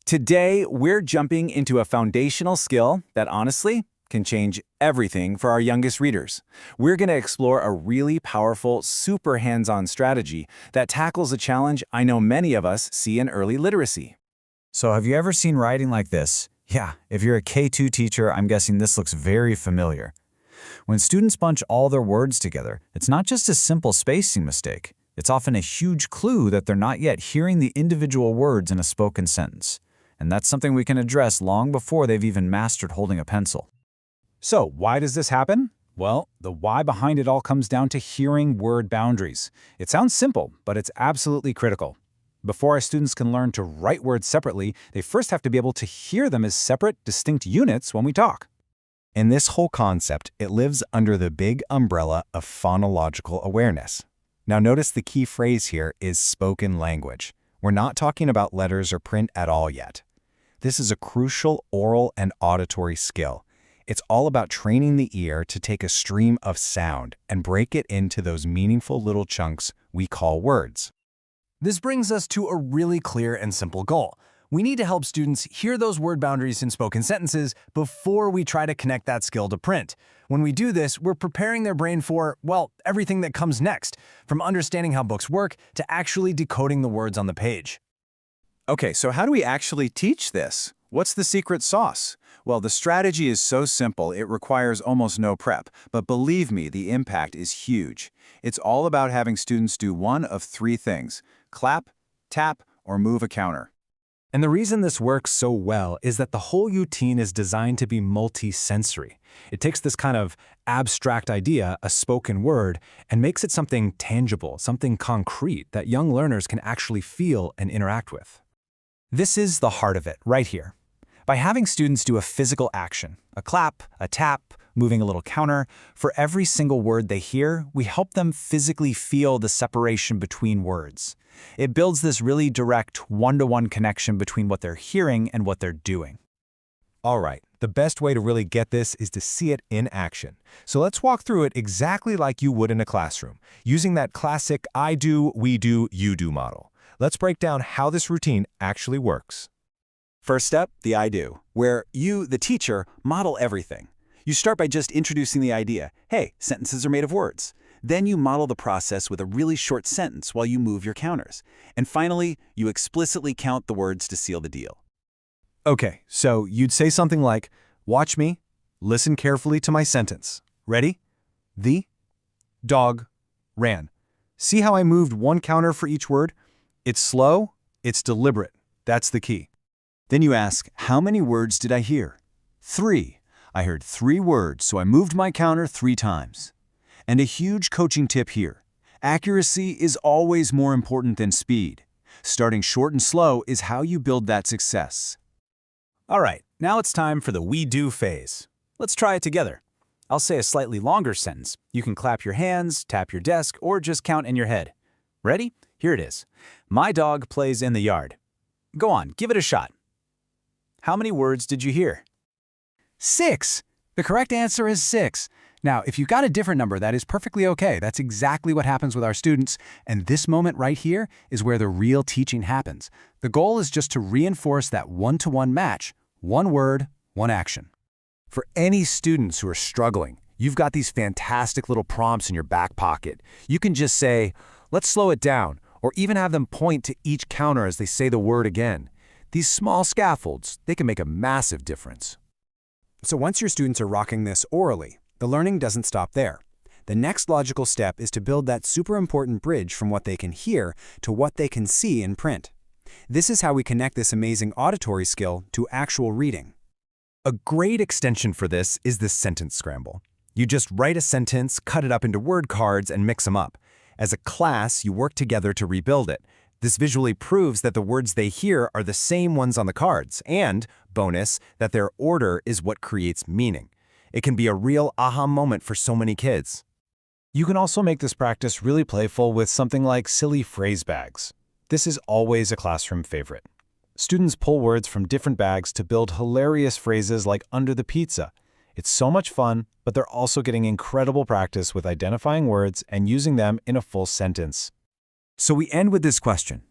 Today, we're jumping into a foundational skill that honestly can change everything for our youngest readers. We're going to explore a really powerful, super hands-on strategy that tackles a challenge I know many of us see in early literacy. So have you ever seen writing like this? Yeah, if you're a K2 teacher, I'm guessing this looks very familiar. When students bunch all their words together, it's not just a simple spacing mistake. It's often a huge clue that they're not yet hearing the individual words in a spoken sentence. And that's something we can address long before they've even mastered holding a pencil. So, why does this happen? Well, the why behind it all comes down to hearing word boundaries. It sounds simple, but it's absolutely critical. Before our students can learn to write words separately, they first have to be able to hear them as separate, distinct units when we talk. And this whole concept, it lives under the big umbrella of phonological awareness. Now notice the key phrase here is spoken language. We're not talking about letters or print at all yet. This is a crucial oral and auditory skill. It's all about training the ear to take a stream of sound and break it into those meaningful little chunks we call words. This brings us to a really clear and simple goal. We need to help students hear those word boundaries in spoken sentences before we try to connect that skill to print. When we do this, we're preparing their brain for, well, everything that comes next, from understanding how books work to actually decoding the words on the page. Okay, so how do we actually teach this? What's the secret sauce? Well, the strategy is so simple, it requires almost no prep. But believe me, the impact is huge. It's all about having students do one of three things: clap, tap, or move a counter. And the reason this works so well is that the whole routine is designed to be multi-sensory. It takes this kind of abstract idea, a spoken word, and makes it something tangible, something concrete that young learners can actually feel and interact with. This is the heart of it, right here. By having students do a physical action, a clap, a tap, moving a little counter, for every single word they hear, we help them physically feel the separation between words. It builds this really direct one-to-one connection between what they're hearing and what they're doing. All right, the best way to really get this is to see it in action. So let's walk through it exactly like you would in a classroom, using that classic I do, we do, you do model. Let's break down how this routine actually works. First step, the I do, where you, the teacher, model everything. You start by just introducing the idea, hey, sentences are made of words. Then you model the process with a really short sentence while you move your counters. And finally, you explicitly count the words to seal the deal. Okay, so you'd say something like, watch me, listen carefully to my sentence. Ready? The dog ran. See how I moved one counter for each word? It's slow, it's deliberate. That's the key. Then you ask, how many words did I hear? 3. I heard 3 words, so I moved my counter 3 times. And a huge coaching tip here. Accuracy is always more important than speed. Starting short and slow is how you build that success. All right, now it's time for the we do phase. Let's try it together. I'll say a slightly longer sentence. You can clap your hands, tap your desk, or just count in your head. Ready? Here it is. My dog plays in the yard. Go on, give it a shot. How many words did you hear? 6. The correct answer is 6. Now, if you got a different number, that is perfectly okay. That's exactly what happens with our students, and this moment right here is where the real teaching happens. The goal is just to reinforce that one-to-one match, one word, one action. For any students who are struggling, you've got these fantastic little prompts in your back pocket. You can just say, let's slow it down, or even have them point to each counter as they say the word again. These small scaffolds, they can make a massive difference. So once your students are rocking this orally, the learning doesn't stop there. The next logical step is to build that super important bridge from what they can hear to what they can see in print. This is how we connect this amazing auditory skill to actual reading. A great extension for this is the sentence scramble. You just write a sentence, cut it up into word cards, and mix them up. As a class, you work together to rebuild it. This visually proves that the words they hear are the same ones on the cards, and, bonus, that their order is what creates meaning. It can be a real aha moment for so many kids. You can also make this practice really playful with something like silly phrase bags. This is always a classroom favorite. Students pull words from different bags to build hilarious phrases like under the pizza. It's so much fun, but they're also getting incredible practice with identifying words and using them in a full sentence. So we end with this question.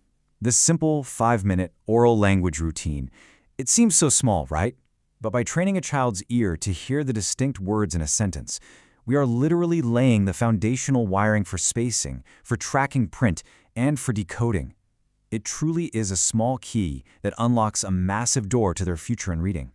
This simple 5-minute oral language routine, it seems so small, right? But by training a child's ear to hear the distinct words in a sentence, we are literally laying the foundational wiring for spacing, for tracking print, and for decoding. It truly is a small key that unlocks a massive door to their future in reading.